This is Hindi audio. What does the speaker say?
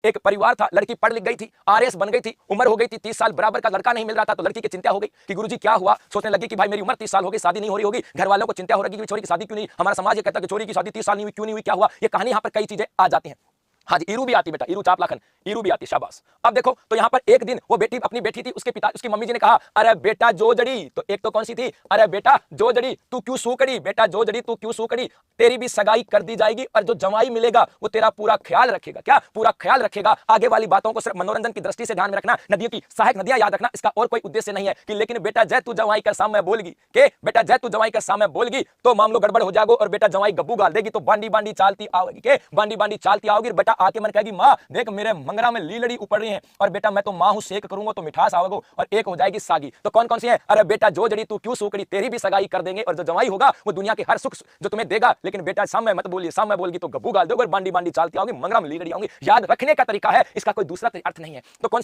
एक परिवार था, लड़की पढ़ लिख गई थी, आरएस बन गई थी, उम्र हो गई थी 30 साल, बराबर का लड़का नहीं मिल रहा था। तो लड़की की चिंता हो गई कि गुरुजी क्या हुआ। सोचने लगी कि भाई मेरी उम्र 30 साल हो गई, शादी नहीं हो रही होगी। घर वालों को चिंता हो रही कि छोरी की शादी क्यों नहीं, हमारा समाज ये कहता है कि छोरी की शादी 30 साल नहीं हुई, क्यों नहीं हुई, क्या हुआ। ये कहानी यहाँ पर कई चीजें आ जाती हैं। हाँ जी, ईरू भी आती बेटा, ईरू चापलाखन, ईरू भी आती, शाबाश। अब देखो तो यहाँ पर एक दिन वो बेटी, अपनी बेटी थी, उसके पिता, उसकी मम्मी जी ने कहा, अरे बेटा जोजड़ी, तो एक तो कौन सी थी, अरे बेटा जोजड़ी तू क्यों सूकड़ी, बेटा जोजड़ी तू क्यों सूकड़ी, तेरी भी सगाई कर दी जाएगी और जो जमाई मिलेगा वो तेरा पूरा ख्याल रखेगा। क्या पूरा ख्याल रखेगा। आगे वाली बातों को सिर्फ मनोरंजन की दृष्टि से ध्यान में रखना, नदियों की सहायक नदियां याद रखना, इसका और कोई उद्देश्य नहीं है कि लेकिन बेटा जय तू जवाई का सामने बोलगी, के बेटा जय तू जवाई का सामने बोलगी तो मामलो गड़बड़ हो जाएगा और बेटा जवाई गब्बू गाल देगी तो बांडी बांडी चालती आओगी, के बांडी बांडी चालती आओगी। बेटा आके मन कहेगी, माँ देख मेरे मंगरा में लीलड़ी ऊपर रही है और बेटा मैं तो माँ हूं, सेक करूंगा तो मिठास आओगे और एक हो जाएगी सागी। तो कौन कौन सी है, अरे बेटा जो जड़ी तू क्यों सूकड़ी, तेरी भी सगाई कर देंगे और जो जवाई होगा वो दुनिया के हर सुख जो तुम्हें देगा, लेकिन बेटा सामने मत बोलिए, सामने बोलगी तो गब्बू गाल दोगे और बांडी बांडी चालती आओगी, मंगरा में लीलड़ी आओगी। याद रखने का तरीका है, इसका कोई दूसरा अर्थ नहीं है। तो कौन